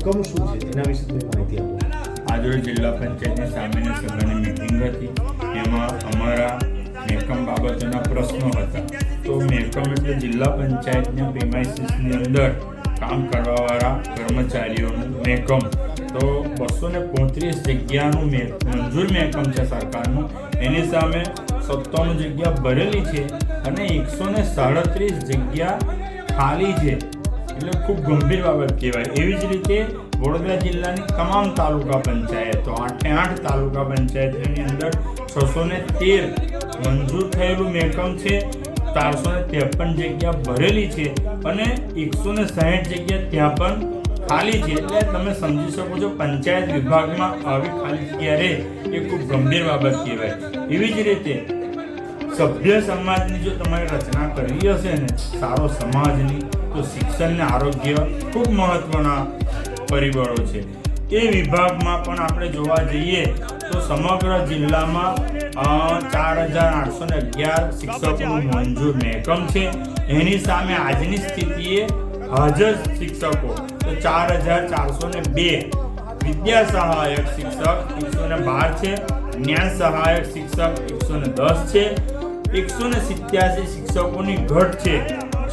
મહેકમ શું છે એના વિશે થોડી માહિતી આપો। આજરોજ જિલ્લા પંચાયતની સામાન્ય સભાની મિટિંગ હતી, એમાં અમારા મહેકમ બાબતોના પ્રશ્નો હતા। તો મહેકમ એટલે જિલ્લા પંચાયતના પ્રિમાઇસીસની અંદર કામ કરવાવાળા કર્મચારીઓનું મહેકમ। તો 235 જગ્યાનું મંજૂર મહેકમ છે સરકારનું, એની સામે 57 જગ્યા ભરેલી છે અને 137 જગ્યા ખાલી છે, એટલે ખૂબ ગંભીર બાબત કહેવાય। એવી જ રીતે વડોદરા જિલ્લાની તમામ તાલુકા પંચાયતો 8 તાલુકા પંચાયતની અંદર 613 મંજૂર થયેલું મહેકમ છે, 453 જગ્યા ભરેલી છે અને 160 જગ્યા ત્યાં પણ ખાલી છે। એટલે તમે સમજી શકો છો પંચાયત વિભાગમાં આવી ખાલી જગ્યા રહે એ ખૂબ ગંભીર બાબત કહેવાય। એવી જ રીતે સભ્ય સમાજની જો તમારે રચના કરવી હશે ને સારો સમાજની, તો શિક્ષણ અને આરોગ્ય ખૂબ મહત્વના પરિબળો છે। એ વિભાગમાં પણ આપણે જોવા જઈએ તો સમગ્ર જિલ્લામાં 4811 શિક્ષકોનું મંજૂર મહેકમ છે। એની સામે આજની સ્થિતિએ હાજર શિક્ષકો તો 4402, વિદ્યા સહાયક શિક્ષક 112 છે, જ્ઞાન સહાયક શિક્ષક 110 છે, 187 શિક્ષકોની ઘટ છે।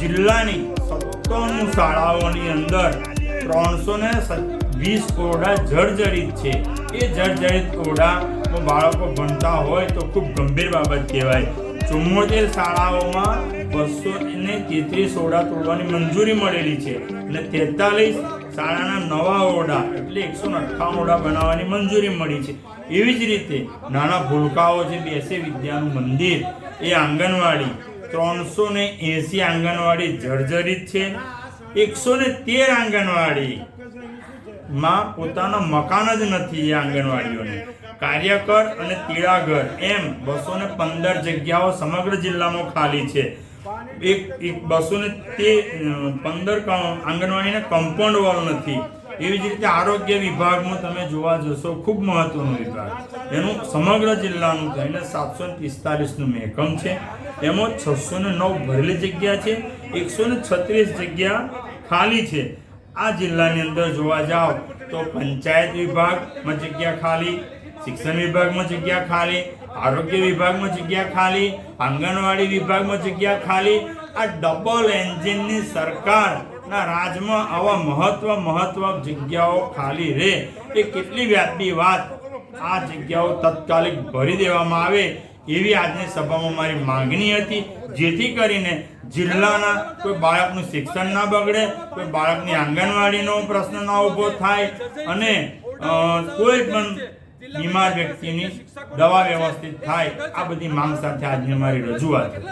જિલ્લાની 57 શાળાઓની અંદર 320 ઓરડા જર્જરિત છે। એ જર્જરિત ઓરડામાં બાળકો ભણતા હોય તો ખૂબ ગંભીર બાબત કહેવાય। 74 શાળાઓમાં 233 ઓરડા તોડવાની મંજૂરી મળેલી છે અને 43 શાળાના નવા ઓરડા એટલે 158 ઓરડા બનાવવાની મંજૂરી મળી છે। એવી જ રીતે નાના ભૂલકાઓ જે બેસે વિદ્યાનું મંદિર, એ આંગણવાડી 380 આંગણવાડી જર્જરિત છે। 113 આંગણવાડીમાં પોતાના મકાન જ નથી એ આંગણવાડીઓને। કાર્યકર અને તીળાઘર એમ 215 જગ્યાઓ સમગ્ર જિલ્લામાં ખાલી છે। 215 આંગણવાડીને કમ્પાઉન્ડ વોલ નથી। એવી જ રીતે આરોગ્ય વિભાગમાં તમે જોવા જશો ખૂબ મહત્વનો વિભાગ, એનું સમગ્ર જિલ્લાનું થઈને 745નું મહેકમ છે। એમાં 609 ભરેલી જગ્યા છે, 136 જગ્યા ખાલી છે। આ જિલ્લાની અંદર જોવા જાઓ તો પંચાયત વિભાગમાં જગ્યા ખાલી, શિક્ષણ વિભાગમાં જગ્યા ખાલી, આરોગ્ય વિભાગમાં જગ્યા ખાલી, આંગણવાડી વિભાગમાં જગ્યા ખાલી। આ ડબલ એન્જિનની સરકારના રાજમાં આવા મહત્વ જગ્યાઓ ખાલી રહે એ કેટલી વ્યાજબી વાત। આ જગ્યાઓ તત્કાલિક ભરી દેવામાં આવે એવી આજની સભામાં મારી માંગણી હતી, જેથી કરીને જિલ્લાના કોઈ બાળકનું શિક્ષણ ના બગડે, કોઈ બાળકની આંગણવાડીનો પ્રશ્ન ના ઊભો થાય અને કોઈ પણ બીમાર વ્યક્તિની દવા વ્યવસ્થિત થાય। આ બધી માંગ સાથે આજની મારી રજૂઆત હતી।